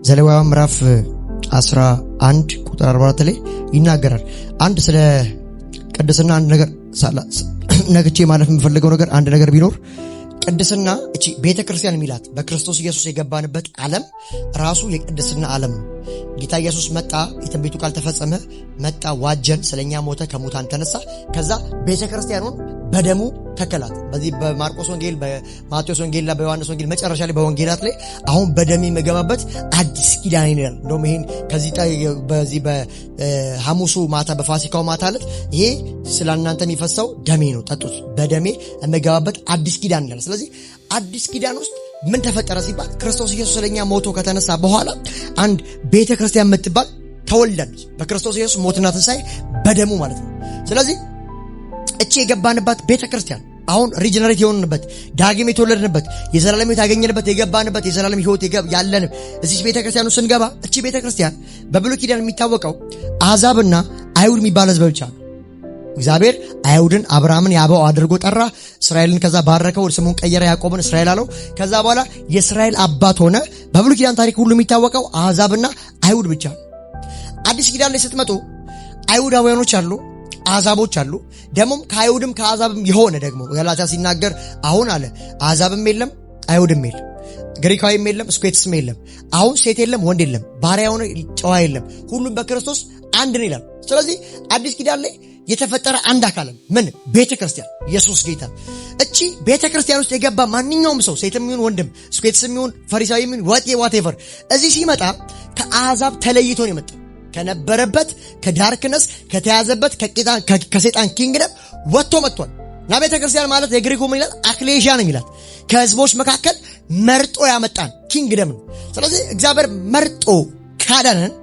ዘሌዋውያን ምዕራፍ 11 ቁጥር 44 ላይ ይናገራል። አንድ ስለ ቅድስና አንድ ነገር ነግቼ ማለት የምፈልገው ነገር አንድ ነገር ቢኖር ቅድስና እቺ ቤተክርስቲያን ሚላት በክርስቶስ ኢየሱስ የገባንበት ዓለም ራሱ የቅድስና ዓለም ነው። ጌታ ኢየሱስ መጣ፣ የትንቢቱ ቃል ተፈጸመ፣ መጣ፣ ዋጀን፣ ስለኛ ሞተ፣ ከሙታን ተነሳ። ከዛ ቤተክርስቲያኑን በደሙ ተከላት። በዚህ በማርቆስ ወንጌል፣ በማቴዎስ ወንጌልና በዮሐንስ ወንጌል መጨረሻ ላይ በወንጌላት ላይ አሁን በደም የምገባበት አዲስ ኪዳን ይላል። እንደውም ይሄን ከዚህ በዚህ በሐሙሱ ማታ በፋሲካው ማታ ዕለት ይሄ ስለናንተ የሚፈሰው ደሜ ነው፣ ጠጡት፣ በደሜ የምገባበት አዲስ ኪዳን ይላል። ስለዚህ አዲስ ኪዳን ውስጥ ምን ተፈጠረ ሲባል ክርስቶስ ኢየሱስ ስለኛ ሞቶ ከተነሳ በኋላ አንድ ቤተክርስቲያን የምትባል ተወልዳለች። በክርስቶስ ኢየሱስ ሞትና ትንሣኤ በደሙ ማለት ነው። ስለዚህ እቺ የገባንባት ቤተክርስቲያን አሁን ሪጀነሬት የሆንንበት ዳግም የተወለድንበት የዘላለም ሕይወት ያገኘንበት የገባንበት የዘላለም ሕይወት ያለን እዚህ ቤተክርስቲያኑ ስንገባ እቺ ቤተክርስቲያን በብሉይ ኪዳን የሚታወቀው አሕዛብና አይሁድ የሚባል ሕዝብ ብቻ ነው። እግዚአብሔር አይሁድን አብርሃምን ያበው አድርጎ ጠራ። እስራኤልን ከዛ ባረከው፣ ስሙን ቀየረ፣ ያዕቆብን እስራኤል አለው። ከዛ በኋላ የእስራኤል አባት ሆነ። በብሉይ ኪዳን ታሪክ ሁሉ የሚታወቀው አሕዛብና አይሁድ ብቻ ነው። አዲስ ኪዳን ላይ ስትመጡ አይሁዳውያኖች አሉ፣ አሕዛቦች አሉ። ደግሞም ከአይሁድም ከአሕዛብም የሆነ ደግሞ ገላትያ ሲናገር አሁን አለ አሕዛብም የለም አይሁድም የለም፣ ግሪካዊም የለም ስኩዌትስም የለም፣ አሁን ሴት የለም ወንድ የለም፣ ባሪያ ሆነ ጨዋ የለም፣ ሁሉም በክርስቶስ አንድ ነው ይላል። ስለዚህ አዲስ ኪዳን ላይ የተፈጠረ አንድ አካል ምን ቤተክርስቲያን ኢየሱስ ጌታ። እቺ ቤተክርስቲያን ውስጥ የገባ ማንኛውም ሰው ሴትም ይሁን ወንድም ስኩዌትስም ይሁን ፈሪሳዊም ይሁን ዋቴቨር እዚህ ሲመጣ ከአሕዛብ ተለይቶ ነው የመጣው። ከነበረበት ከዳርክነስ ከተያዘበት ከሰይጣን ኪንግደም ወጥቶ መጥቷል። እና ቤተክርስቲያን ማለት የግሪኩ ምን ይላል? አክሌሺያ ነው የሚላት። ከህዝቦች መካከል መርጦ ያመጣን ኪንግደም ነው። ስለዚህ እግዚአብሔር መርጦ ካዳነን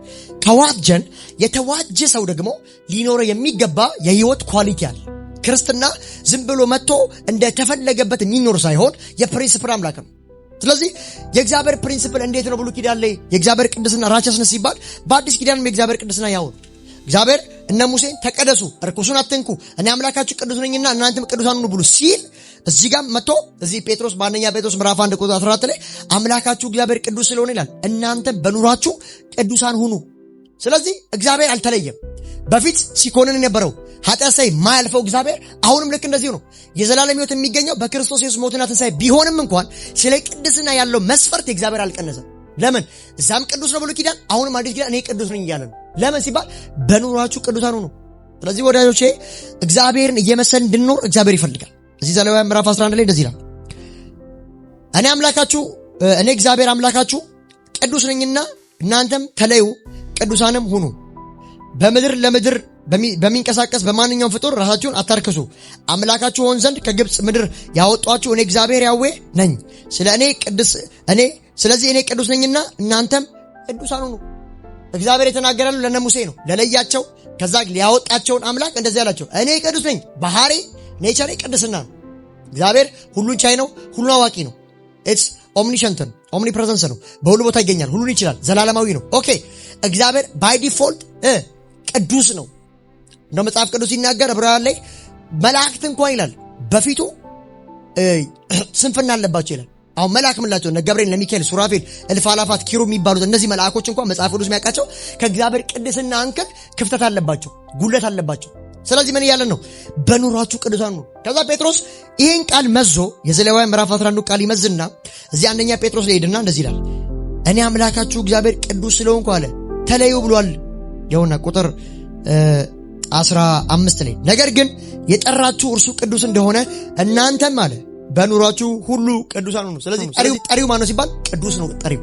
ከዋጀን የተዋጀ ሰው ደግሞ ሊኖረው የሚገባ የህይወት ኳሊቲ አለ። ክርስትና ዝም ብሎ መጥቶ እንደተፈለገበት የሚኖር ሳይሆን የፕሪንሲፕል አምላክ ነው። ስለዚህ የእግዚአብሔር ፕሪንሲፕል እንዴት ነው? ብሉይ ኪዳን ላይ የእግዚአብሔር ቅድስና ራቸስነስ ሲባል በአዲስ ኪዳንም የእግዚአብሔር ቅድስና ያው ነው። እግዚአብሔር እነ ሙሴን ተቀደሱ፣ እርኩሱን አትንኩ፣ እኔ አምላካችሁ ቅዱስ ነኝና እናንተም ቅዱሳን ሁኑ ብሎ ሲል እዚህ ጋር መጥቶ እዚህ ጴጥሮስ በአንደኛ ጴጥሮስ ምዕራፍ 1 ቁጥር 14 ላይ አምላካችሁ እግዚአብሔር ቅዱስ ስለሆነ ይላል እናንተም በኑራችሁ ቅዱሳን ሁኑ። ስለዚህ እግዚአብሔር አልተለየም። በፊት ሲኮንን የነበረው ኃጢአት ሳይ ማያልፈው እግዚአብሔር አሁንም ልክ እንደዚሁ ነው። የዘላለም ሕይወት የሚገኘው በክርስቶስ ኢየሱስ ሞትና ትንሣኤ ቢሆንም እንኳን ስለ ቅድስና ያለው መስፈርት የእግዚአብሔር አልቀነሰም። ለምን? እዛም ቅዱስ ነው ብሉይ ኪዳን፣ አሁንም አዲስ ኪዳን እኔ ቅዱስ ነኝ እያለ ነው። ለምን ሲባል በኑሯችሁ ቅዱሳን ሁኑ። ስለዚህ ወዳጆቼ እግዚአብሔርን እየመሰልን እንድንኖር እግዚአብሔር ይፈልጋል። እዚህ ዘሌዋውያን ምዕራፍ 11 ላይ እንደዚህ ይላል፣ እኔ እግዚአብሔር አምላካችሁ ቅዱስ ነኝና እናንተም ተለዩ ቅዱሳንም ሁኑ። በምድር ለምድር በሚንቀሳቀስ በማንኛውም ፍጡር ራሳችሁን አታርክሱ። አምላካችሁ ሆን ዘንድ ከግብጽ ምድር ያወጣችሁ እኔ እግዚአብሔር ያዌ ነኝ። ስለዚህ እኔ ቅዱስ ነኝና እናንተም ቅዱሳን ሁኑ። እግዚአብሔር የተናገረው ለነ ሙሴ ነው፣ ለለያቸው። ከዛ ሊያወጣቸውን አምላክ እንደዚህ ያላቸው እኔ ቅዱስ ነኝ። ባህሪ ኔቸር ቅድስና ነው። እግዚአብሔር ሁሉን ቻይ ነው፣ ሁሉን አዋቂ ነው። ኢትስ ኦምኒሸንት ነው፣ ኦምኒፕሬዘንስ ነው፣ በሁሉ ቦታ ይገኛል፣ ሁሉን ይችላል፣ ዘላለማዊ ነው። ኦኬ እግዚአብሔር ባይ ዲፎልት ቅዱስ ነው። እንደ መጽሐፍ ቅዱስ ሲናገር ዕብራውያን ላይ መላእክት እንኳን ይላል በፊቱ ስንፍና አለባቸው ይላል። አሁን መልአክ ምንላቸው? እነ ገብርኤል፣ ሚካኤል፣ ሱራፌል፣ እልፍ አላፋት፣ ኪሩብ የሚባሉት እነዚህ መልአኮች እንኳን መጽሐፍ ቅዱስ የሚያውቃቸው ከእግዚአብሔር ቅድስና አንከት ክፍተት አለባቸው፣ ጉለት አለባቸው። ስለዚህ ምን እያለን ነው? በኑሯችሁ ቅዱሳን ነው። ከዛ ጴጥሮስ ይህን ቃል መዞ የዘሌዋውያን ምዕራፍ 11 ቃል ይመዝና እዚህ አንደኛ ጴጥሮስ ላይ ሄድና እንደዚህ ይላል፣ እኔ አምላካችሁ እግዚአብሔር ቅዱስ ስለሆንኩ አለ ተለዩ ብሏል። ይኸውና ቁጥር 15 ላይ ነገር ግን የጠራችሁ እርሱ ቅዱስ እንደሆነ እናንተም አለ በኑሯችሁ ሁሉ ቅዱሳን ሁኑ። ስለዚህ ጠሪው ማን ነው ሲባል ቅዱስ ነው ጠሪው።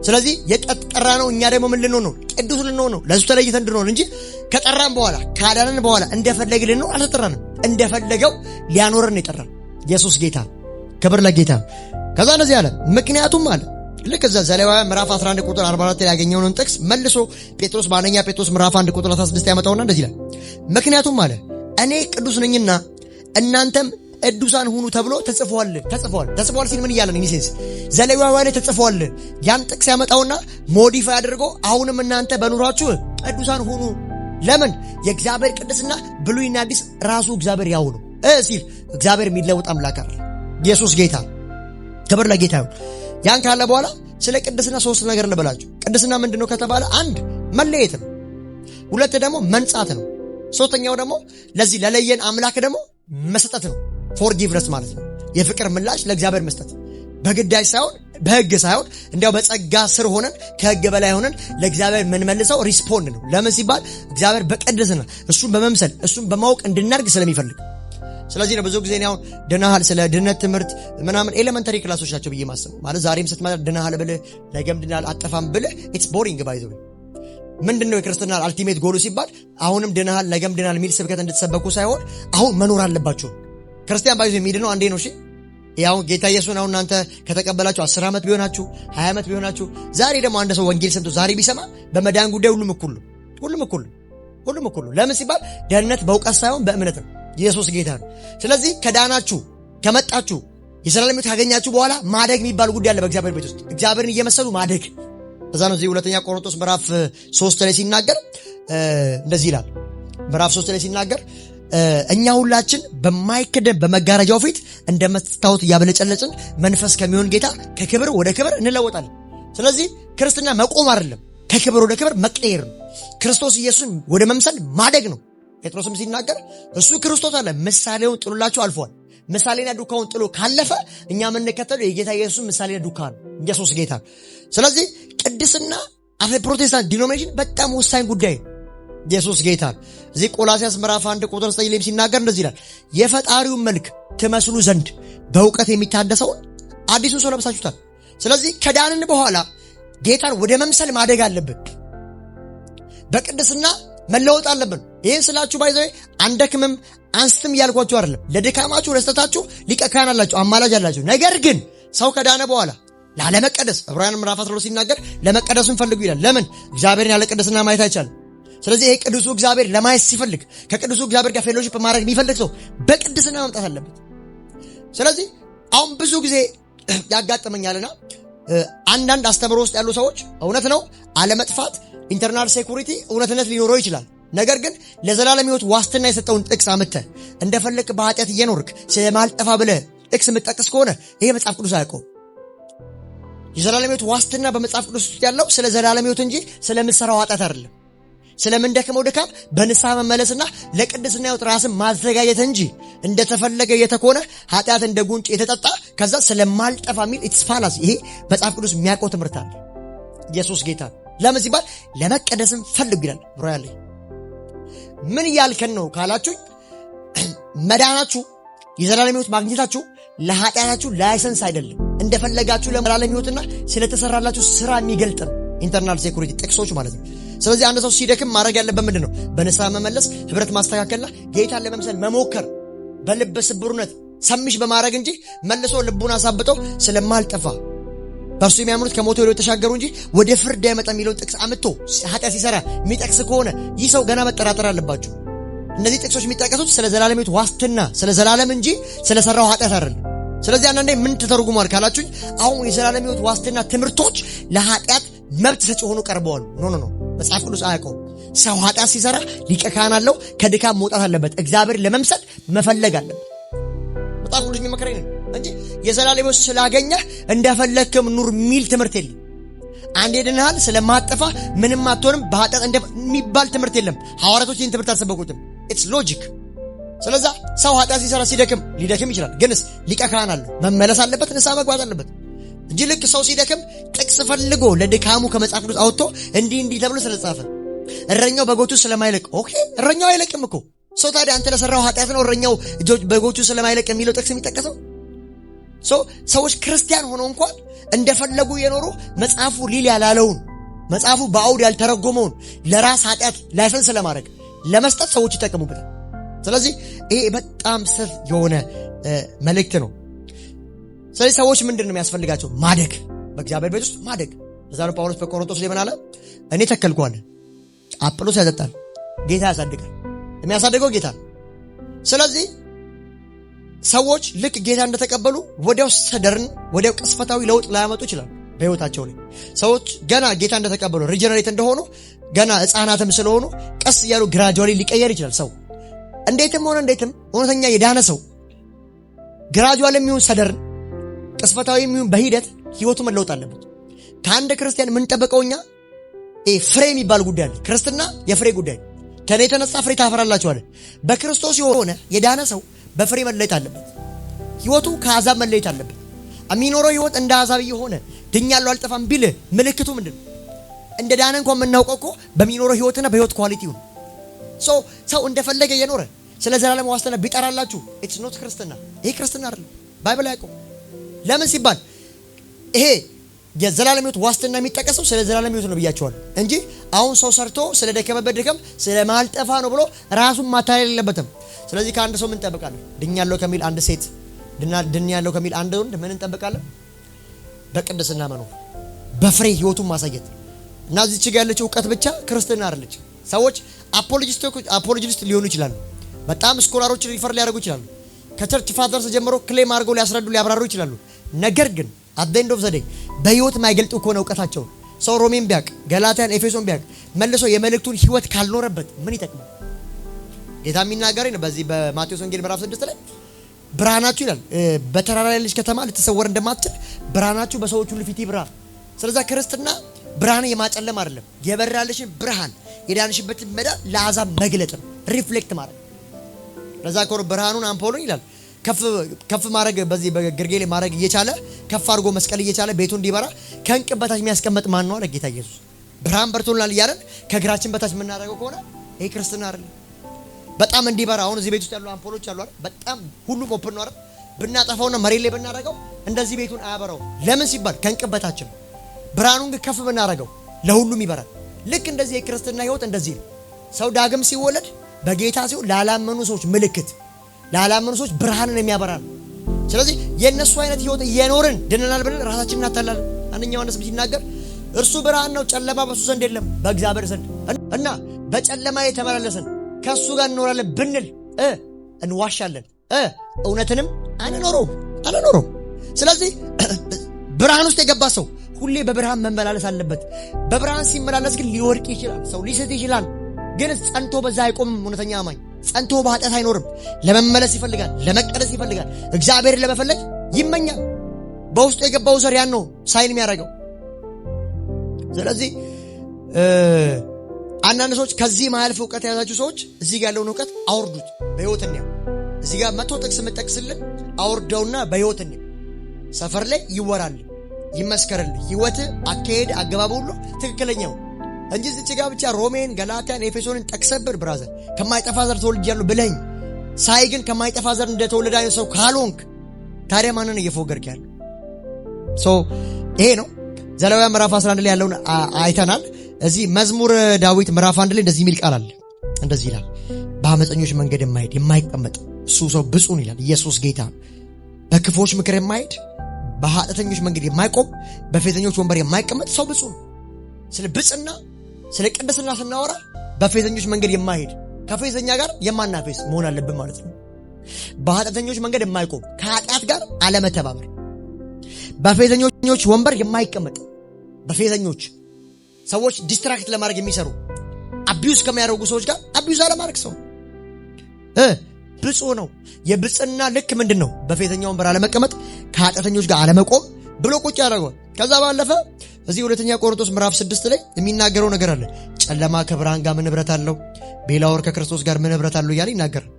ስለዚህ የጠራ ነው። እኛ ደግሞ ምን ልንሆን ነው? ቅዱስ ልንሆን ነው። ለሱ ተለይተን እንድንሆን እንጂ ከጠራን በኋላ ካዳነን በኋላ እንደፈለግን ልንሆን አልተጠራንም። እንደፈለገው ሊያኖረን የጠራን ኢየሱስ ጌታ፣ ክብር ለጌታ። ከዛ እንደዚህ አለ ምክንያቱም አለ ልክ እዛ ዘሌዋውያን ምዕራፍ 11 ቁጥር 44 ላይ ያገኘውን ጥቅስ መልሶ ጴጥሮስ በአንደኛ ጴጥሮስ ምዕራፍ 1 ቁጥር 16 ያመጣውና እንደዚህ ይላል ምክንያቱም አለ እኔ ቅዱስ ነኝና እናንተም ቅዱሳን ሁኑ ተብሎ ተጽፏል ሲል ምን እያለ ነው? ኢኒሴንስ ዘሌዋውያን ላይ ተጽፏል። ያን ጥቅስ ያመጣውና ሞዲፋይ አድርጎ አሁንም እናንተ በኑሯችሁ ቅዱሳን ሁኑ። ለምን? የእግዚአብሔር ቅድስና ብሉይና አዲስ ራሱ እግዚአብሔር ያው ነው ሲል እግዚአብሔር የሚለውጥ አምላክ አይደል። ኢየሱስ ጌታ፣ ክብር ለጌታ ይሁን። ያን ካለ በኋላ ስለ ቅድስና ሶስት ነገር ልበላችሁ። ቅድስና ምንድነው ከተባለ አንድ መለየት ነው፣ ሁለት ደግሞ መንጻት ነው፣ ሶስተኛው ደግሞ ለዚህ ለለየን አምላክ ደግሞ መስጠት ነው። ፎርጊቭነስ ማለት ነው የፍቅር ምላሽ ለእግዚአብሔር መስጠት፣ በግዳጅ ሳይሆን በህግ ሳይሆን እንዲያው በጸጋ ስር ሆነን ከህግ በላይ ሆነን ለእግዚአብሔር የምንመልሰው ሪስፖንድ ነው። ለምን ሲባል እግዚአብሔር በቅድስና እሱን በመምሰል እሱን በማወቅ እንድናድግ ስለሚፈልግ። ስለዚህ ነው ብዙ ጊዜ አሁን ድናሃል ስለ ድነት ትምህርት ምናምን ኤሌመንተሪ ክላሶች ናቸው ብዬ ማስበው። ማለት ዛሬም ስትመጣ ድናሃል ብለህ ነገም ድናሃል አጠፋም ብለህ ኢትስ ቦሪንግ ባይ ዘ ወይ። ምንድነው የክርስትና አልቲሜት ጎሉ ሲባል አሁንም ድናሃል ነገም ድናሃል የሚል ስብከት እንድትሰበኩ ሳይሆን አሁን መኖር አለባችሁ። ክርስቲያን ባይዞ የሚድነው አንዴ ነው። እሺ ያው ጌታ ኢየሱስን አሁን እናንተ ከተቀበላችሁ 10 ዓመት ቢሆናችሁ 20 ዓመት ቢሆናችሁ ዛሬ ደግሞ አንድ ሰው ወንጌል ሰምቶ ዛሬ ቢሰማ በመዳን ጉዳይ ሁሉም እኩል። ለምን ሲባል ደህንነት በእውቀት ሳይሆን በእምነት ነው። ኢየሱስ ጌታ ነው። ስለዚህ ከዳናችሁ ከመጣችሁ የዘላለም ሕይወት ካገኛችሁ በኋላ ማደግ የሚባል ጉዳይ አለ በእግዚአብሔር ቤት ውስጥ እግዚአብሔርን እየመሰሉ ማደግ። እዛ ነው እዚህ ሁለተኛ ቆሮንቶስ ምዕራፍ 3 ላይ ሲናገር እንደዚህ ይላል። ምዕራፍ 3 ላይ ሲናገር እኛ ሁላችን በማይከደን በመጋረጃው ፊት እንደ መስታወት እያበለጨለጭን መንፈስ ከሚሆን ጌታ ከክብር ወደ ክብር እንለወጣለን። ስለዚህ ክርስትና መቆም አይደለም፣ ከክብር ወደ ክብር መቀየር ነው። ክርስቶስ ኢየሱስን ወደ መምሰል ማደግ ነው። ጴጥሮስም ሲናገር እሱ ክርስቶስ አለ ምሳሌውን ጥሎላችሁ አልፏል። ምሳሌና ዱካውን ጥሎ ካለፈ እኛ የምንከተለው የጌታ ኢየሱስን ምሳሌና ዱካ ነው። ኢየሱስ ጌታ። ስለዚህ ቅድስና አፈ ፕሮቴስታንት ዲኖሚኔሽን በጣም ወሳኝ ጉዳይ ነው። ኢየሱስ ጌታ። እዚህ ቆላስይስ ምዕራፍ 1 ቁጥር 9 ላይ ሲናገር እንደዚህ ይላል፣ የፈጣሪውን መልክ ትመስሉ ዘንድ በእውቀት የሚታደሰውን አዲሱን ሰው ለብሳችሁታል። ስለዚህ ከዳንን በኋላ ጌታን ወደ መምሰል ማደግ አለብን። በቅድስና መለወጥ አለብን። ይህን ስላችሁ ባይዘው አንደክምም አንስትም እያልኳችሁ አይደለም። ለድካማችሁ ለስተታችሁ ሊቀ ካህን አላችሁ፣ አማላጅ አላችሁ። ነገር ግን ሰው ከዳነ በኋላ ላለመቀደስ ዕብራውያን ምዕራፍ 12 ሲናገር ለመቀደሱን ፈልጉ ይላል። ለምን? እግዚአብሔርን ያለ ቅድስና ማየት አይቻልም። ስለዚህ ይሄ ቅዱሱ እግዚአብሔር ለማየት ሲፈልግ ከቅዱሱ እግዚአብሔር ጋር ፌሎሺፕ ማድረግ የሚፈልግ ሰው በቅድስና መምጣት አለበት። ስለዚህ አሁን ብዙ ጊዜ ያጋጥመኛልና አንዳንድ አስተምሮ ውስጥ ያሉ ሰዎች እውነት ነው አለመጥፋት ኢንተርናል ሴኩሪቲ እውነትነት ሊኖረው ይችላል። ነገር ግን ለዘላለም ሕይወት ዋስትና የሰጠውን ጥቅስ አምጥተህ እንደፈለክ በኃጢአት እየኖርክ ስለማልጠፋ ብለህ ጥቅስ የምትጠቅስ ከሆነ ይሄ መጽሐፍ ቅዱስ አያውቀውም። የዘላለም ሕይወት ዋስትና በመጽሐፍ ቅዱስ ውስጥ ያለው ስለ ዘላለም ሕይወት እንጂ ስለምትሰራው ኃጢአት አይደለም። ስለምንደክመው ድካም በንስሐ መመለስና ለቅድስና ሕይወት ራስን ማዘጋጀት እንጂ እንደተፈለገ የተኮነ ኃጢአት እንደ ጉንጭ የተጠጣ ከዛ ስለማልጠፋ የሚል ኢትስ ፋላሲ። ይሄ መጽሐፍ ቅዱስ የሚያውቀው ትምህርት አለ። ኢየሱስ ጌታ። ለምን ሲባል ለመቀደስም ፈልጉ ይላል። ብሮያለ ምን እያልከን ነው ካላችሁ መዳናችሁ የዘላለም ሕይወት ማግኘታችሁ ለኃጢአታችሁ ላይሰንስ አይደለም። እንደፈለጋችሁ ለዘላለም ሕይወትና ስለተሰራላችሁ ስራ የሚገልጥ ነው። ኢንተርናል ሴኩሪቲ ጥቅሶች ማለት ነው። ስለዚህ አንድ ሰው ሲደክም ማድረግ ያለበት ምንድን ነው? በንስሐ መመለስ፣ ህብረት ማስተካከልና ጌታን ለመምሰል መሞከር በልበ ስብሩነት ሰሚሽ በማድረግ እንጂ መልሶ ልቡን አሳብጠው ስለማልጠፋ በእርሱ የሚያምኑት ከሞት ወደ ተሻገሩ እንጂ ወደ ፍርድ አይመጣ የሚለውን ጥቅስ አምጥቶ ኃጢአት ሲሰራ የሚጠቅስ ከሆነ ይህ ሰው ገና መጠራጠር አለባችሁ። እነዚህ ጥቅሶች የሚጠቀሱት ስለ ዘላለም ሕይወት ዋስትና ስለ ዘላለም እንጂ ስለ ሰራው ኃጢአት አይደለም። ስለዚህ አንዳንዴ ምን ተተርጉሟል ካላችሁኝ አሁን የዘላለም ሕይወት ዋስትና ትምህርቶች ለኃጢአት መብት ሰጪ ሆኖ ቀርበዋል። ኖ መጽሐፍ ቅዱስ አያውቀውም። ሰው ኃጢአት ሲሰራ ሊቀ ካህን አለው። ከድካም መውጣት አለበት። እግዚአብሔር ለመምሰል መፈለግ አለበት። መጽሐፍ ቅዱስ የሚመክረኝ ነው እንጂ የዘላለም ሕይወት ስላገኘህ እንደፈለክም ኑር የሚል ትምህርት የለም። አንዴ ድነሃል ስለማጠፋ ምንም አትሆንም በኃጢአት እንደሚባል ትምህርት የለም። ሐዋርያቶች ይህን ትምህርት አልሰበኩትም። ኢትስ ሎጂክ። ስለዛ ሰው ኃጢአት ሲሰራ ሊደክም ይችላል። ግንስ ሊቀ ካህን አለው። መመለስ አለበት፣ ንስሐ መግባት አለበት እንጂ ልክ ሰው ሲደክም ጥቅስ ፈልጎ ለድካሙ ከመጽሐፍ ቅዱስ አውጥቶ እንዲህ ተብሎ ስለጻፈ እረኛው በጎቹ ስለማይለቅ ኦኬ፣ እረኛው አይለቅም እኮ ሰው። ታዲያ አንተ ለሰራው ኃጢአት ነው እረኛው በጎቹ ስለማይለቅ የሚለው ጥቅስ የሚጠቀሰው? ሰዎች ክርስቲያን ሆነው እንኳን እንደፈለጉ የኖሩ መጽሐፉ ሊል ያላለውን መጽሐፉ በአውድ ያልተረጎመውን ለራስ ኃጢአት ላይሰንስ ለማድረግ ለመስጠት ሰዎች ይጠቀሙበታል። ስለዚህ ይሄ በጣም ስፍ የሆነ መልእክት ነው። ስለዚህ ሰዎች ምንድን ነው የሚያስፈልጋቸው? ማደግ፣ በእግዚአብሔር ቤት ውስጥ ማደግ። እዛ ነው ጳውሎስ በቆሮንቶስ ላይ ምን አለ? እኔ ተከልኩ አለ፣ አጵሎስ ያጠጣል፣ ጌታ ያሳድጋል። የሚያሳድገው ጌታ ነው። ስለዚህ ሰዎች ልክ ጌታ እንደተቀበሉ ወዲያው ሰደርን ወዲያው ቅስፈታዊ ለውጥ ላያመጡ ይችላል በሕይወታቸው ላይ። ሰዎች ገና ጌታ እንደተቀበሉ ሪጀነሬት እንደሆኑ ገና ሕፃናትም ስለሆኑ ቀስ እያሉ ግራጁዋሊ ሊቀየር ይችላል ሰው። እንዴትም እውነተኛ የዳነ ሰው ግራጁዋል የሚሆን ሰደርን ቅስፈታዊ የሚሆን በሂደት ሕይወቱ መለወጥ አለበት። ከአንድ ክርስቲያን የምንጠብቀው እኛ ፍሬ የሚባል ጉዳይ አለ። ክርስትና የፍሬ ጉዳይ። ከኔ የተነሳ ፍሬ ታፈራላችሁ አለ። በክርስቶስ የሆነ የዳነ ሰው በፍሬ መለየት አለበት። ህይወቱ ከአሕዛብ መለየት አለበት። የሚኖረው ህይወት እንደ አሕዛብ የሆነ ድኛለሁ አልጠፋም ቢል ምልክቱ ምንድነው? እንደ ዳነ እንኳን የምናውቀው እኮ በሚኖረው ህይወትና በህይወት ኳሊቲው ነው። ሰው እንደፈለገ የኖረ ስለ ዘላለም ዋስትና ቢጠራላችሁ ኢትስ ኖት ክርስትና። ይሄ ክርስትና አይደለም። ባይብል ያውቀው። ለምን ሲባል ይሄ የዘላለም ህይወት ዋስትና የሚጠቀሰው ስለ ዘላለም ህይወት ነው ብያቸዋል እንጂ አሁን ሰው ሰርቶ ስለ ደከመበት ድካም ስለ ማልጠፋ ነው ብሎ ራሱን ማታለል የለበትም። ስለዚህ ከአንድ ሰው ምን እንጠብቃለን? ድኛለሁ ከሚል አንድ ሴት ድኛለሁ ከሚል አንድ ወንድ ምን እንጠብቃለን? በቅድስና መኖር፣ በፍሬ ህይወቱን ማሳየት። እና እዚች ጋር ያለችው ዕውቀት ብቻ ክርስትና አይደለች። ሰዎች አፖሎጂስት ሊሆኑ ይችላሉ። በጣም ስኮላሮች ሪፈር ሊያደርጉ ይችላሉ። ከቸርች ፋዘርስ ጀምሮ ክሌም አድርገው ሊያስረዱ ሊያብራሩ ይችላሉ። ነገር ግን at the end of the day በህይወት ማይገልጡ ከሆነ ዕውቀታቸው ሰው ሮሜን ቢያቅ ገላትያን ኤፌሶን ቢያቅ መልሶ የመልእክቱን ህይወት ካልኖረበት ምን ይጠቅማል? ጌታ የሚናገረኝ በዚህ በማቴዎስ ወንጌል ምዕራፍ 6 ላይ ብርሃናችሁ ይላል በተራራ ላይ ያለች ከተማ ልትሰወር እንደማትችል ብርሃናችሁ በሰዎች ሁሉ ፊት ይብራ። ስለዚህ ክርስትና ብርሃን የማጨለም አይደለም። የበራልሽን ብርሃን የዳንሽበትን መዳን ለአሕዛብ መግለጥ ነው፣ ሪፍሌክት ማድረግ። ለዛ ኮር ብርሃኑን አምፖሉን ይላል ከፍ ማድረግ በዚህ በግርጌ ላይ ማድረግ እየቻለ ከፍ አድርጎ መስቀል እየቻለ ቤቱ እንዲበራ ከእንቅብ በታች የሚያስቀምጥ ማን ነው አለ ጌታ ኢየሱስ። ብርሃን በርቶልናል እያለን ከእግራችን በታች የምናደርገው ከሆነ ይሄ ክርስትና አይደለም። በጣም እንዲበራ አሁን እዚህ ቤት ውስጥ ያሉ አምፖሎች አሉ አይደል? በጣም ሁሉም ኦፕን ነው አይደል? ብናጠፋውና መሬት ላይ ብናደርገው እንደዚህ ቤቱን አያበራው። ለምን ሲባል ከእንቅብ በታች ነው። ብርሃኑን ግን ከፍ ብናደርገው ለሁሉም ይበራል። ልክ እንደዚህ የክርስትና ህይወት እንደዚህ ነው። ሰው ዳግም ሲወለድ በጌታ ሲሆን ላላመኑ ሰዎች ምልክት፣ ላላመኑ ሰዎች ብርሃንን የሚያበራ ነው። ስለዚህ የነሱ አይነት ህይወት እየኖርን ድነናል ብለን ራሳችንን እናታላለን። አንደኛው ዮሐንስ ሲናገር እርሱ ብርሃን ነው፣ ጨለማ በሱ ዘንድ የለም በእግዚአብሔር ዘንድ እና በጨለማ የተመላለስን ከሱ ጋር እንኖራለን ብንል እንዋሻለን፣ እውነትንም አንኖረው። ስለዚህ ብርሃን ውስጥ የገባ ሰው ሁሌ በብርሃን መመላለስ አለበት። በብርሃን ሲመላለስ ግን ሊወድቅ ይችላል፣ ሰው ሊስት ይችላል። ግን ጸንቶ በዛ አይቆምም። እውነተኛ አማኝ ጸንቶ በኃጢአት አይኖርም። ለመመለስ ይፈልጋል፣ ለመቀደስ ይፈልጋል፣ እግዚአብሔርን ለመፈለግ ይመኛል። በውስጡ የገባው ዘር ያን ነው ሳይን የሚያደርገው። ስለዚህ አንዳንድ ሰዎች ከዚህ ማያልፍ ዕውቀት የያዛችሁ ሰዎች እዚህ ጋር ያለውን ዕውቀት አውርዱት፣ በህይወት እንየው። እዚህ ጋር 100 ጥቅስ የምጠቅስልን አውርደውና በህይወት እንየው። ሰፈር ላይ ይወራል፣ ይመስከርልህ። ህይወት አካሄድ አገባብ ሁሉ ትክክለኛው እንጂ እዚህ ጋር ብቻ ሮሜን ገላትያን ኤፌሶንን ጠቅሰብር ብራዘር ከማይጠፋ ዘር ተወልጃለሁ ብለኝ ሳይ ግን ከማይጠፋ ዘር እንደተወለደ አይነት ሰው ካልሆንክ ታዲያ ማንን እየፎገርክ ያለው? ይሄ ነው። ዘሌዋውያን ምዕራፍ 11 ላይ ያለውን አይተናል። እዚህ መዝሙር ዳዊት ምዕራፍ 1 ላይ እንደዚህ የሚል ቃል አለ። እንደዚህ ይላል፣ በአመፀኞች መንገድ የማይሄድ የማይቀመጥ እሱ ሰው ብፁዕ ነው ይላል ኢየሱስ ጌታ። በክፎች ምክር የማይሄድ በኃጢአተኞች መንገድ የማይቆም በፌዘኞች ወንበር የማይቀመጥ ሰው ብፁዕ ነው። ስለ ብጽና ስለ ቅድስና ስናወራ በፌዘኞች መንገድ የማይሄድ ከፌዘኛ ጋር የማናፌስ መሆን አለብን ማለት ነው። በኃጢአተኞች መንገድ የማይቆም ከኃጢአት ጋር አለመተባበር፣ በፌዘኞች ወንበር የማይቀመጥ በፌዘኞች ሰዎች ዲስትራክት ለማድረግ የሚሰሩ አቢዩዝ ከሚያደርጉ ሰዎች ጋር አቢዩዝ አለማድረግ ሰው ብፁዕ ነው። የብጽና ልክ ምንድን ነው? በፌዘኛ ወንበር አለመቀመጥ፣ ከኃጢአተኞች ጋር አለመቆም ብሎ ቁጭ ያደርገዋል። ከዛ ባለፈ እዚህ ሁለተኛ ቆሮንቶስ ምዕራፍ 6 ላይ የሚናገረው ነገር አለ። ጨለማ ከብርሃን ጋር ምን ህብረት አለው? ቤላወር ከክርስቶስ ጋር ምን ህብረት አለው እያለ ይናገራል።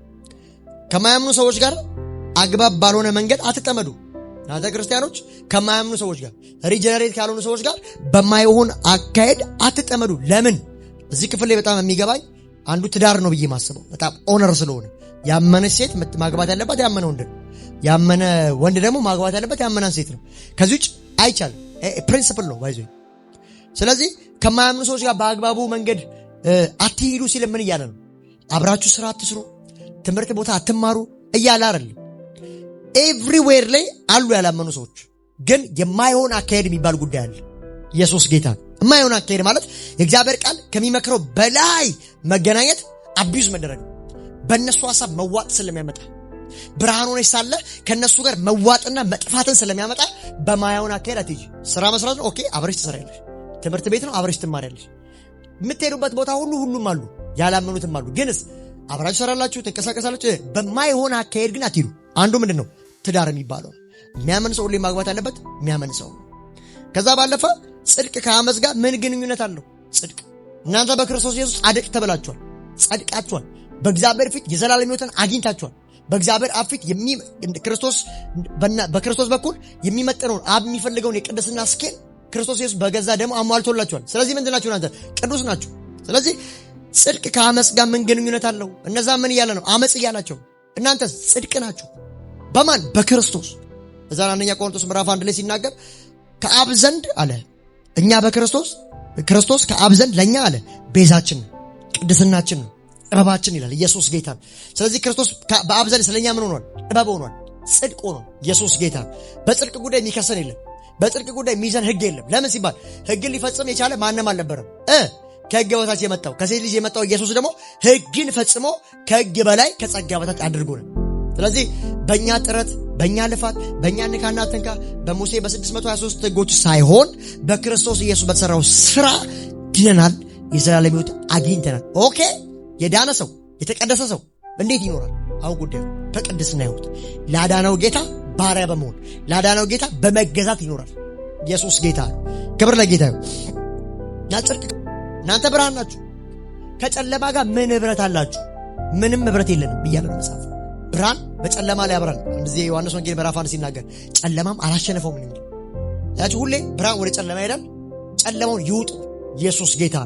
ከማያምኑ ሰዎች ጋር አግባብ ባልሆነ መንገድ አትጠመዱ። እናንተ ክርስቲያኖች ከማያምኑ ሰዎች ጋር ሪጀነሬት ካልሆኑ ሰዎች ጋር በማይሆን አካሄድ አትጠመዱ። ለምን? እዚህ ክፍል ላይ በጣም የሚገባኝ አንዱ ትዳር ነው ብዬ ማስበው በጣም ኦነር ስለሆነ ያመነች ሴት ማግባት ያለባት ያመነ ወንድ ነው። ያመነ ወንድ ደግሞ ማግባት ያለበት ያመናን ሴት ነው። ከዚህ ውጭ አይቻልም። ፕሪንሲፕል ነው ባይዞ። ስለዚህ ከማያምኑ ሰዎች ጋር በአግባቡ መንገድ አትሂዱ ሲል ምን እያለ ነው? አብራችሁ ስራ አትስሩ፣ ትምህርት ቦታ አትማሩ እያለ አይደለም። ኤቭሪዌር ላይ አሉ ያላመኑ ሰዎች። ግን የማይሆን አካሄድ የሚባል ጉዳይ አለ። ኢየሱስ ጌታ። የማይሆን አካሄድ ማለት የእግዚአብሔር ቃል ከሚመክረው በላይ መገናኘት፣ አቢዩዝ መደረግ፣ በእነሱ ሐሳብ መዋጥ ስለሚያመጣ ብርሃን ሆነሽ ሳለ ከነሱ ጋር መዋጥና መጥፋትን ስለሚያመጣ በማይሆን አካሄድ አትሂጂ። ስራ መስራት ነው ኦኬ፣ አብረሽ ትሰራያለሽ። ትምህርት ቤት ነው አብረሽ ትማሪያለሽ። የምትሄዱበት ቦታ ሁሉም አሉ፣ ያላመኑትም አሉ። ግንስ አብራችሁ ሰራላችሁ፣ ተንቀሳቀሳላችሁ። በማይሆን አካሄድ ግን አትሂዱ። አንዱ ምንድነው? ትዳር የሚባለው የሚያመን ሰው ሁሌ ማግባት ያለበት የሚያመን ሰው። ከዛ ባለፈ ጽድቅ ከአመፅ ጋር ምን ግንኙነት አለው? ጽድቅ። እናንተ በክርስቶስ ኢየሱስ ጻድቅ ተብላችኋል፣ ጸድቃችኋል። በእግዚአብሔር ፊት የዘላለም ሕይወትን አግኝታችኋል። በእግዚአብሔር አብ ፊት በክርስቶስ በኩል የሚመጥነውን አብ የሚፈልገውን የቅድስና ስኬል ክርስቶስ ኢየሱስ በገዛ ደሙ አሟልቶላችኋል። ስለዚህ ምንድን ናችሁ? እናንተ ቅዱስ ናችሁ። ስለዚህ ጽድቅ ከአመፅ ጋር ምን ግንኙነት አለው? እነዛ ምን እያለ ነው? አመፅ እያላቸው። እናንተ ጽድቅ ናችሁ በማን? በክርስቶስ። እዛ አንደኛ ቆሮንቶስ ምዕራፍ 1 ላይ ሲናገር ከአብ ዘንድ አለ እኛ ክርስቶስ ከአብ ዘንድ ለኛ አለ ቤዛችን፣ ቅድስናችን፣ ጥበባችን ይላል። ኢየሱስ ጌታ። ስለዚህ ክርስቶስ በአብ ዘንድ ስለኛ ምን ሆኗል? ጥበብ ሆኗል፣ ጽድቅ ሆኗል። ኢየሱስ ጌታ። በጽድቅ ጉዳይ የሚከሰን የለም። በጽድቅ ጉዳይ የሚይዘን ሕግ የለም። ለምን ሲባል ሕግን ሊፈጽም የቻለ ማንም አልነበረም። ከሕግ በታች የመጣው ከሴት ልጅ የመጣው ኢየሱስ ደግሞ ሕግን ፈጽሞ ከሕግ በላይ ከጸጋ በታች አድርጎናል። ስለዚህ በእኛ ጥረት፣ በእኛ ልፋት፣ በእኛ ንካና ትንካ በሙሴ በ623 ሕጎች ሳይሆን በክርስቶስ ኢየሱስ በተሰራው ስራ ድነናል፣ የዘላለም ሕይወት አግኝተናል። ኦኬ። የዳነ ሰው የተቀደሰ ሰው እንዴት ይኖራል? አሁን ጉዳዩ በቅድስና ሕይወት ላዳነው ጌታ ባሪያ በመሆን ላዳነው ጌታ በመገዛት ይኖራል። ኢየሱስ ጌታ። ክብር ለጌታ ይሁን። ጽድቅ። እናንተ ብርሃን ናችሁ። ከጨለማ ጋር ምን ህብረት አላችሁ? ምንም ህብረት የለንም ብያለሁ መጽሐፍ። ብርሃን በጨለማ ላይ ያበራል። እንደዚህ ዮሐንስ ወንጌል ምዕራፍ 1 ሲናገር ጨለማም አላሸነፈውም ነው። ያቺ ሁሌ ብርሃን ወደ ጨለማ ይሄዳል፣ ጨለማውን ይውጡ። ኢየሱስ ጌታ።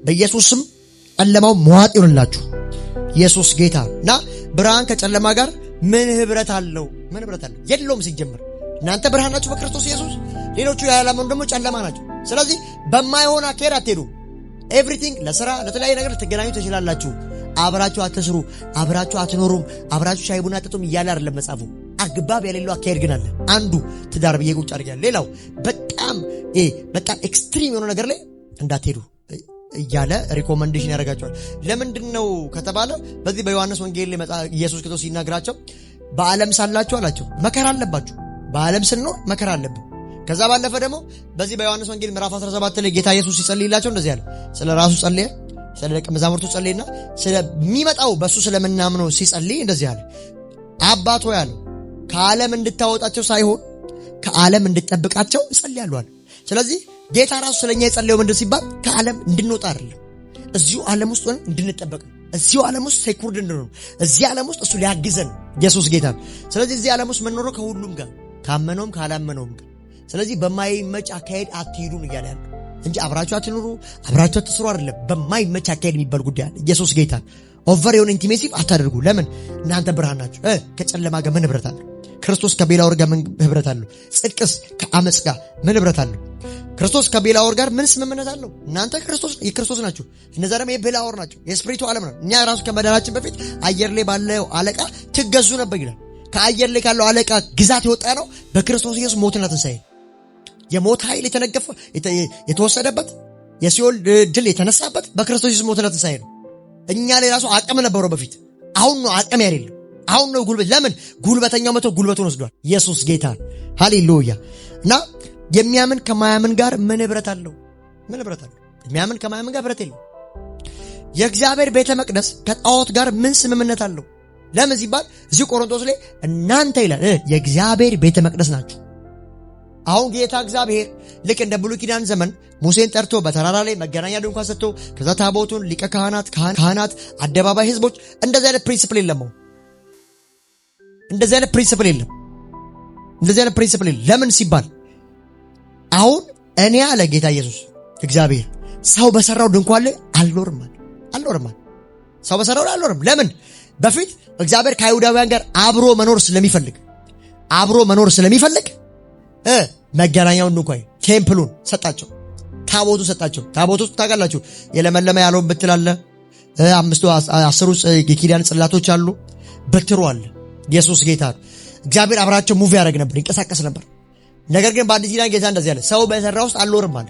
በኢየሱስም ጨለማው መዋጥ ይሆንላችሁ። ኢየሱስ ጌታ። እና ብርሃን ከጨለማ ጋር ምን ህብረት አለው? ምን ህብረት አለው? የለውም ሲጀምር። እናንተ ብርሃን ናችሁ በክርስቶስ ኢየሱስ፣ ሌሎቹ ያላመኑ ደግሞ ጨለማ ናቸው። ስለዚህ በማይሆን አካሄድ አትሄዱ። ኤቭሪቲንግ ለሥራ ለተለያየ ነገር ልትገናኙ ትችላላችሁ። አብራችሁ አትስሩ፣ አብራችሁ አትኖሩም፣ አብራችሁ ሻይ ቡና አትጠጡም እያለ አይደለም መጽሐፉ። አግባብ የሌለው አካሄድ ግን አለ። አንዱ ትዳር ብዬ ቁጭ አድርጋለሁ። ሌላው በጣም ኤክስትሪም የሆነ ነገር ላይ እንዳትሄዱ እያለ ሪኮመንዴሽን ያደርጋቸዋል። ለምንድን ነው ከተባለ በዚህ በዮሐንስ ወንጌል ላይ ኢየሱስ ክርስቶስ ሲናገራቸው በዓለም ሳላችሁ አላቸው መከራ አለባችሁ። በዓለም ስንኖር መከራ አለብን። ከዛ ባለፈ ደግሞ በዚህ በዮሐንስ ወንጌል ምዕራፍ 17 ላይ ጌታ ኢየሱስ ሲጸልይላቸው እንደዚህ አለ። ስለ ራሱ ጸለየ፣ ስለ ደቀ መዛሙርቱ ጸለየና ስለሚመጣው በሱ ስለምናምነው ሲጸልይ እንደዚህ አለ። አባት ሆይ አለው ከዓለም እንድታወጣቸው ሳይሆን ከዓለም እንድትጠብቃቸው እጸልያለሁ አለ። ስለዚህ ጌታ ራሱ ስለኛ የጸለየው ምንድን ሲባል ከዓለም እንድንወጣ አይደለም፣ እዚሁ ዓለም ውስጥ ሆነን እንድንጠበቅ ነው። እዚሁ ዓለም ውስጥ ሴኩርድ እንድንሆን፣ እዚህ ዓለም ውስጥ እሱ ሊያግዘን ኢየሱስ ጌታ። ስለዚህ እዚህ ዓለም ውስጥ መኖረው ከሁሉም ጋር ካመነውም ካላመነውም ጋር። ስለዚህ በማይመች አካሄድ አትሄዱም እያለ ያለ እንጂ አብራችሁ አትኑሩ፣ አብራችሁ አትስሩ አይደለም። በማይመች አካሄድ የሚባል ጉዳይ አለ። ኢየሱስ ጌታ። ኦቨር የሆነ ኢንቲሜሲ አታደርጉ። ለምን? እናንተ ብርሃን ናችሁ። ከጨለማ ጋር ምን ህብረት አለው? ክርስቶስ ከቤላወር ጋር ምን ህብረት አለው? ጽድቅስ ከአመፅ ጋር ምን ህብረት አለው? ክርስቶስ ከቤላወር ጋር ምን ስምምነት አለው? እናንተ የክርስቶስ ናችሁ፣ እነዛ ደግሞ የቤላወር ናቸው፣ የስፕሪቱ ዓለም ነው። እኛ ራሱ ከመዳናችን በፊት አየር ላይ ባለው አለቃ ትገዙ ነበር ይላል። ከአየር ላይ ካለው አለቃ ግዛት የወጣ ነው በክርስቶስ ኢየሱስ ሞትና ትንሣኤ። የሞት ኃይል የተወሰደበት የሲኦል ድል የተነሳበት በክርስቶስ ኢየሱስ ሞትና ትንሣኤ ነው። እኛ ላይ ራሱ አቅም ነበረው በፊት። አሁን ነው አቅም ያሌለው፣ አሁን ነው ጉልበት። ለምን? ጉልበተኛው መጥቶ ጉልበቱን ወስዷል። ኢየሱስ ጌታ። ሃሌሉያ። እና የሚያምን ከማያምን ጋር ምን ህብረት አለው? ምን ህብረት አለው? የሚያምን ከማያምን ጋር ህብረት የለው። የእግዚአብሔር ቤተ መቅደስ ከጣዖት ጋር ምን ስምምነት አለው? ለምን ሲባል እዚህ ቆሮንቶስ ላይ እናንተ ይላል የእግዚአብሔር ቤተ መቅደስ ናችሁ። አሁን ጌታ እግዚአብሔር ልክ እንደ ብሉይ ኪዳን ዘመን ሙሴን ጠርቶ በተራራ ላይ መገናኛ ድንኳን ሰጥቶ ከዛ ታቦቱን ሊቀ ካህናት አደባባይ ህዝቦች እንደዚህ አይነት ፕሪንሲፕል የለም። እንደዚህ አይነት ፕሪንሲፕል የለም። ለምን ሲባል አሁን እኔ አለ ጌታ ኢየሱስ እግዚአብሔር ሰው በሰራው ድንኳን ላይ አልኖርም። ሰው በሰራው ላይ አልኖርም። ለምን? በፊት እግዚአብሔር ከአይሁዳውያን ጋር አብሮ መኖር ስለሚፈልግ መገናኛውን ድንኳን ቴምፕሉን ሰጣቸው፣ ታቦቱ ሰጣቸው። ታቦቱ ታውቃላችሁ የለመለመ ያለውን በትር አለ፣ 10 የኪዳን ጽላቶች አሉ፣ በትሩ አለ። ኢየሱስ ጌታ። እግዚአብሔር አብራቸው ሙቭ ያደርግ ነበር፣ ይንቀሳቀስ ነበር። ነገር ግን በአዲስ ኪዳን ጌታ እንደዚህ አለ፣ ሰው በሰራው ውስጥ አልኖርም አለ።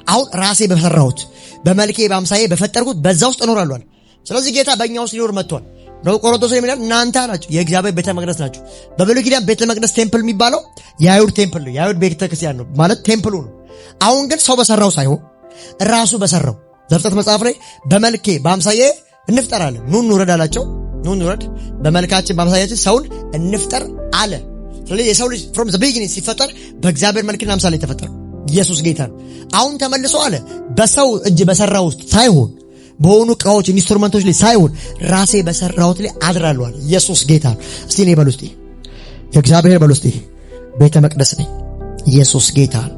አሁን ራሴ በሰራሁት በመልኬ በአምሳዬ በፈጠርኩት በዛ ውስጥ እኖራለሁ አለ። ስለዚህ ጌታ በእኛ ውስጥ ሊኖር መጥቷል። ነው ቆሮንቶስ ላይ የሚላል እናንተ ናችሁ የእግዚአብሔር ቤተ መቅደስ ናችሁ። በብሉይ ኪዳን ቤተ መቅደስ ቴምፕል የሚባለው የአይሁድ ቴምፕል ነው፣ የአይሁድ ቤተ ክርስቲያን ነው ማለት ቴምፕሉ ነው። አሁን ግን ሰው በሰራው ሳይሆን ራሱ በሰራው ዘፍጥረት መጽሐፍ ላይ በመልኬ በአምሳዬ እንፍጠራለን፣ ኑ እንውረድ አላቸው። ኑ እንውረድ በመልካችን በአምሳያችን ሰውን እንፍጠር አለ። ስለዚህ የሰው ልጅ from the beginning ሲፈጠር በእግዚአብሔር መልክና አምሳል ተፈጠረ። ኢየሱስ ጌታ ነው። አሁን ተመልሶ አለ በሰው እጅ በሰራው ውስጥ ሳይሆን በሆኑ ዕቃዎች ኢንስትሩመንቶች ላይ ሳይሆን ራሴ በሰራሁት ላይ አድራለሁ አለ። ኢየሱስ ጌታ ነው። እስቲ እኔ በሉ እስቲ የእግዚአብሔር በሉ እስቲ ቤተ መቅደስ ነኝ። ኢየሱስ ጌታ ነው።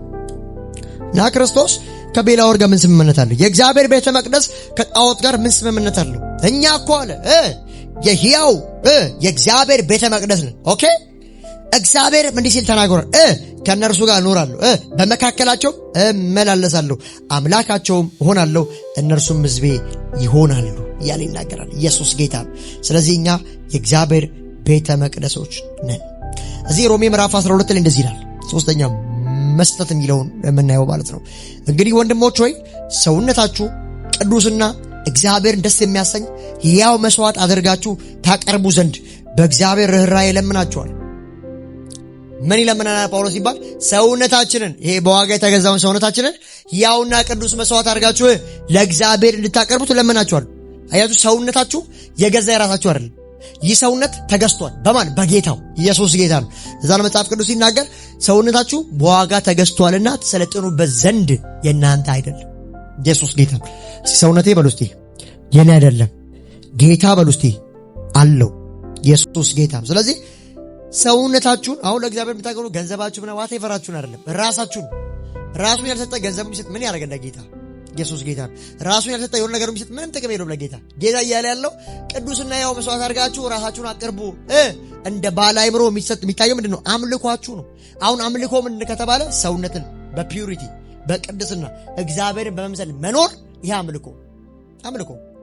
እና ክርስቶስ ከቤላወር ጋር ምን ስምምነት አለው? የእግዚአብሔር ቤተ መቅደስ ከጣዖት ጋር ምን ስምምነት አለው? እኛ እኮ አለ የሕያው የእግዚአብሔር ቤተ መቅደስ ነን። ኦኬ እግዚአብሔር እንዲህ ሲል ተናግሯል። ከእነርሱ ጋር እኖራለሁ፣ በመካከላቸው እመላለሳለሁ፣ አምላካቸውም እሆናለሁ፣ እነርሱም ሕዝቤ ይሆናሉ እያለ ይናገራል። ኢየሱስ ጌታ ነው። ስለዚህ እኛ የእግዚአብሔር ቤተ መቅደሶች ነን። እዚህ ሮሜ ምዕራፍ 12 ላይ እንደዚህ ይላል። ሶስተኛ መስጠት የሚለውን የምናየው ማለት ነው። እንግዲህ ወንድሞች ሆይ ሰውነታችሁ ቅዱስና እግዚአብሔርን ደስ የሚያሰኝ ሕያው መስዋዕት አድርጋችሁ ታቀርቡ ዘንድ በእግዚአብሔር ርኅራኄ ይለምናችኋል። ምን ይለምናል ጳውሎስ ሲባል? ሰውነታችንን፣ ይሄ በዋጋ የተገዛውን ሰውነታችንን ሕያውና ቅዱስ መስዋዕት አድርጋችሁ ለእግዚአብሔር እንድታቀርቡ ትለምናችኋል። አያችሁ፣ ሰውነታችሁ የገዛ የራሳችሁ አይደለም። ይህ ሰውነት ተገዝቷል። በማን? በጌታው። ኢየሱስ ጌታ ነው። እዛ ለመጽሐፍ ቅዱስ ሲናገር ሰውነታችሁ በዋጋ ተገዝቷልና ተሰለጥኑበት ዘንድ የእናንተ አይደለም። ኢየሱስ ጌታ ነው። ሰውነቴ በሉ እስቲ የኔ አይደለም፣ ጌታ በሉ እስቲ አለው። ኢየሱስ ጌታ ነው። ስለዚህ ሰውነታችሁን አሁን ለእግዚአብሔር የምታቀርቡ ገንዘባችሁ ምናምን ዋቴቨራችሁን አይደለም፣ ራሳችሁን። ራሱን ያልሰጠ ገንዘብ የሚሰጥ ምን ያደርጋል? ጌታ ኢየሱስ ጌታ ነው። ራሱን ያልሰጠ የሆነ ነገር የሚሰጥ ምንም ጥቅም የለውም ለጌታ። ጌታ እያለ ያለው ቅዱስና ሕያው መስዋዕት አድርጋችሁ ራሳችሁን አቅርቡ። እንደ ባለ አእምሮ የሚታየው ምንድን ነው? አምልኳችሁ ነው። አሁን አምልኮ ምንድን ከተባለ ሰውነትን በፒዩሪቲ በቅድስና እግዚአብሔርን በመምሰል መኖር፣ ይህ አምልኮ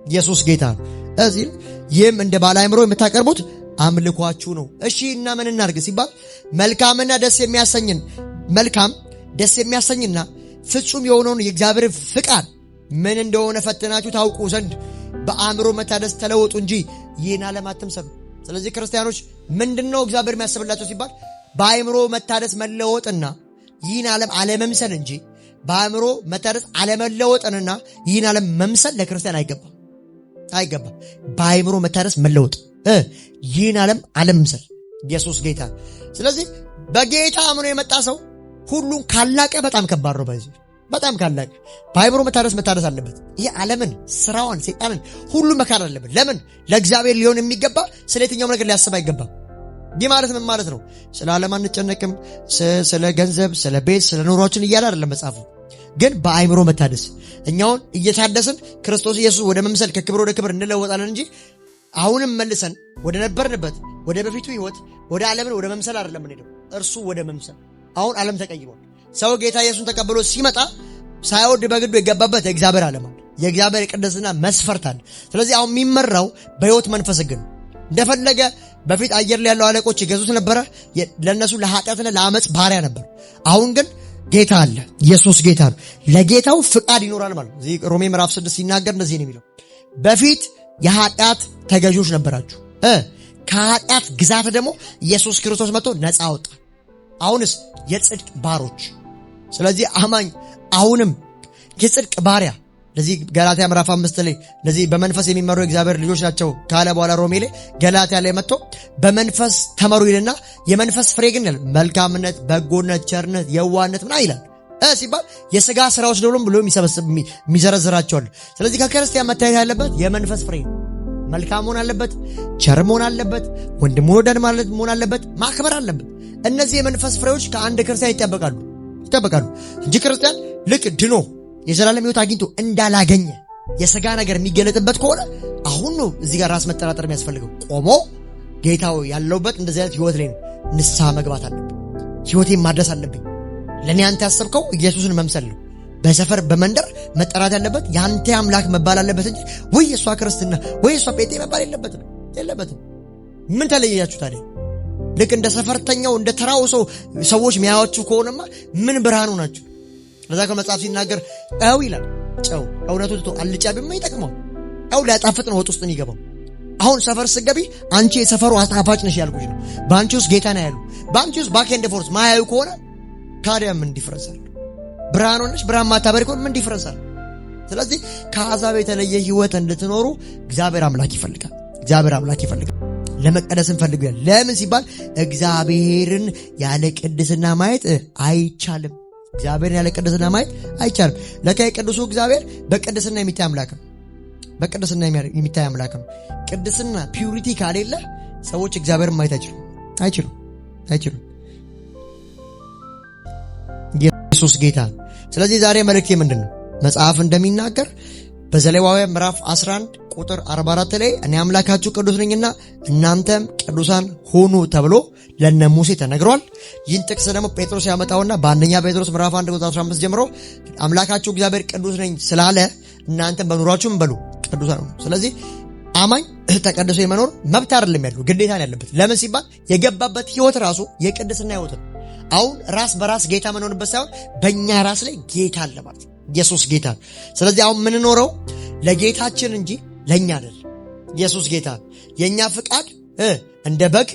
ኢየሱስ ጌታ ነው። እዚህ ይህም እንደ ባለ አእምሮ የምታቀርቡት አምልኳችሁ ነው። እሺ እና ምን እናድርግ ሲባል መልካም ደስ የሚያሰኝና ፍጹም የሆነውን የእግዚአብሔር ፍቃድ ምን እንደሆነ ፈትናችሁ ታውቁ ዘንድ በአእምሮ መታደስ ተለወጡ እንጂ ይህን ዓለም አትምሰሉ። ስለዚህ ክርስቲያኖች ምንድነው እግዚአብሔር የሚያስብላቸው ሲባል በአእምሮ መታደስ መለወጥና ይህን ዓለም አለመምሰል እንጂ በአእምሮ መታደስ አለመለወጥንና ይህን ዓለም መምሰል ለክርስቲያን አይገባም። በአእምሮ መታደስ መለወጥ፣ ይህን ዓለም አለመምሰል። ኢየሱስ ጌታ። ስለዚህ በጌታ አምኖ የመጣ ሰው ሁሉን ካላቀ በጣም ከባድ ነው። በጣም ካላቀ በአእምሮ መታደስ አለበት። ይሄ ዓለምን፣ ስራዋን፣ ሰይጣንን ሁሉ መካድ አለበት። ለምን? ለእግዚአብሔር ሊሆን የሚገባ ስለ የትኛውም ነገር ሊያስብ አይገባም። ይህ ማለት ምን ማለት ነው? ስለ ዓለም አንጨነቅም፣ ስለ ገንዘብ፣ ስለ ቤት፣ ስለ ኑሯችን እያለ አይደለም መጽሐፉ። ግን በአእምሮ መታደስ እኛውን እየታደስን ክርስቶስ ኢየሱስ ወደ መምሰል ከክብር ወደ ክብር እንለወጣለን እንጂ አሁንም መልሰን ወደ ነበርንበት ወደ በፊቱ ህይወት ወደ ዓለምን ወደ መምሰል አይደለም እንሄደው። እርሱ ወደ መምሰል። አሁን ዓለም ተቀይሯል። ሰው ጌታ ኢየሱስን ተቀብሎ ሲመጣ ሳይወድ በግዱ የገባበት የእግዚአብሔር ዓለም አለ። የእግዚአብሔር ቅድስና መስፈርት አለ። ስለዚህ አሁን የሚመራው በህይወት መንፈስ ሕግ ነው። እንደፈለገ በፊት አየር ላይ ያለው አለቆች ይገዙት ነበረ። ለነሱ ለኃጢአትና ለአመጽ ባሪያ ነበር። አሁን ግን ጌታ አለ። ኢየሱስ ጌታ ነው። ለጌታው ፍቃድ ይኖራል ማለት ነው። እዚህ ሮሜ ምዕራፍ 6 ሲናገር እንደዚህ ነው የሚለው፣ በፊት የኃጢአት ተገዦች ነበራችሁ፣ ከኃጢአት ግዛት ደግሞ ኢየሱስ ክርስቶስ መጥቶ ነፃ አወጣ። አሁንስ የጽድቅ ባሮች። ስለዚህ አማኝ አሁንም የጽድቅ ባሪያ። ለዚህ ገላትያ ምዕራፍ 5 ላይ ለዚህ በመንፈስ የሚመሩ እግዚአብሔር ልጆች ናቸው ካለ በኋላ ሮሜ ላይ ገላትያ ላይ መጥቶ በመንፈስ ተመሩ ይልና የመንፈስ ፍሬ ግን መልካምነት፣ በጎነት፣ ቸርነት፣ የዋህነት ምናምን ይላል ሲባል የሥጋ ስራዎች ደብሎም ብሎ የሚዘረዝራቸዋል። ስለዚህ ከክርስቲያን መታየት ያለበት የመንፈስ ፍሬ መልካም መሆን አለበት፣ ቸር መሆን አለበት፣ ወንድሙን ወዳድ መሆን አለበት፣ ማክበር አለበት። እነዚህ የመንፈስ ፍሬዎች ከአንድ ክርስቲያን ይጠበቃሉ እንጂ ክርስቲያን ልክ ድኖ የዘላለም ሕይወት አግኝቶ እንዳላገኘ የሥጋ ነገር የሚገለጥበት ከሆነ አሁን ነው እዚህ ጋር ራስ መጠራጠር የሚያስፈልገው። ቆሞ ጌታው ያለውበት እንደዚህ አይነት ሕይወት ላይ ነው። ንስሐ መግባት አለብኝ፣ ሕይወቴን ማድረስ አለብኝ። ለእኔ አንተ ያሰብከው ኢየሱስን መምሰል ነው። በሰፈር በመንደር መጠራት ያለበት የአንተ አምላክ መባል አለበት እንጂ ወይ የሷ ክርስትና ወይ የሷ ጴንጤ መባል የለበትም። ምን ተለያችሁ ታዲያ? ልክ እንደ ሰፈርተኛው እንደ ተራው ሰዎች የሚያዩአችሁ ከሆነማ ምን ብርሃኑ ናችሁ? ለዛ ከመጽሐፍ ሲናገር ጨው ይላል። ጨው እውነቱ ትቶ አልጫ ቢማ ይጠቅመው። ጨው ሊያጣፍጥ ነው ወጥ ውስጥ የሚገባው። አሁን ሰፈር ስገቢ አንቺ የሰፈሩ አጣፋጭ ነሽ ያልኩሽ ነው። በአንቺ ውስጥ ጌታ ነው ያሉ። በአንቺ ውስጥ ባክ ኤንድ ፎርስ ማያዩ ከሆነ ታዲያ ምን ዲፍረንስ አለ? ብርሃን ሆነሽ ብርሃን ማታበሪ ከሆነ ምን ዲፍረንስ አለ? ስለዚህ ከአሕዛብ የተለየ ህይወት እንድትኖሩ እግዚአብሔር አምላክ ይፈልጋል። ለመቀደስ እንፈልጋለን። ለምን ሲባል እግዚአብሔርን ያለ ቅድስና ማየት አይቻልም። እግዚአብሔርን ያለ ቅድስና ማየት አይቻልም። ለካ የቅዱሱ እግዚአብሔር በቅድስና የሚታይ አምላክ ነው። በቅድስና የሚታይ አምላክ ነው። ቅድስና ፒዩሪቲ ካሌለ ሰዎች እግዚአብሔርን ማየት አይችሉም። ኢየሱስ ጌታ። ስለዚህ ዛሬ መልእክቴ ምንድን ነው? መጽሐፍ እንደሚናገር በዘሌዋውያን ምዕራፍ 11 ቁጥር 44 ላይ እኔ አምላካችሁ ቅዱስ ነኝና እናንተም ቅዱሳን ሁኑ ተብሎ ለነ ሙሴ ተነግሯል። ይህን ጥቅስ ደግሞ ጴጥሮስ ያመጣውና በአንደኛ ጴጥሮስ ምዕራፍ 1 ቁጥር 15 ጀምሮ አምላካችሁ እግዚአብሔር ቅዱስ ነኝ ስላለ እናንተም በኑሯችሁ በሉ ቅዱሳን ሁኑ። ስለዚህ አማኝ ተቀድሶ የመኖር መብት አይደለም ያለው፣ ግዴታ ነው ያለበት። ለምን ሲባል የገባበት ህይወት ራሱ የቅድስና ህይወት ነው። አሁን ራስ በራስ ጌታ መኖርበት ሳይሆን በእኛ ራስ ላይ ጌታ አለ ማለት ነው። ኢየሱስ ጌታ። ስለዚህ አሁን የምንኖረው ለጌታችን እንጂ ለኛ አይደል። ኢየሱስ ጌታ። የኛ ፍቃድ እንደ በግ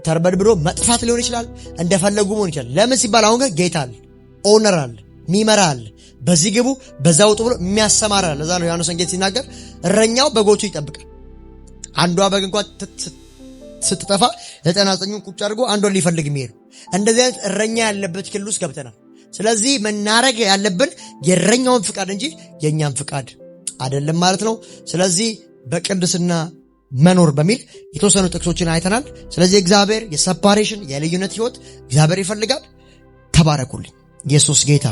ተርበድብዶ መጥፋት ሊሆን ይችላል፣ እንደፈለጉ መሆን ይችላል። ለምን ሲባል አሁን ጌታ አለ፣ ኦነር አለ፣ ሚመራ አለ፣ በዚህ ግቡ በዛ ውጡ ብሎ የሚያሰማራ አለ። ለዛ ነው ዮሐንስ ወንጌል ሲናገር እረኛው በጎቹ ይጠብቃል። አንዷ በግ እንኳን ስትጠፋ 99ን ቁጭ አድርጎ አንዷን ሊፈልግ የሚሄድ እንደዚህ አይነት እረኛ ያለበት ክልል ውስጥ ገብተናል። ስለዚህ መናረግ ያለብን የእረኛውን ፍቃድ እንጂ የእኛን ፍቃድ አይደለም ማለት ነው። ስለዚህ በቅድስና መኖር በሚል የተወሰኑ ጥቅሶችን አይተናል። ስለዚህ እግዚአብሔር የሰፓሬሽን የልዩነት ህይወት እግዚአብሔር ይፈልጋል። ተባረኩልኝ። ኢየሱስ ጌታ።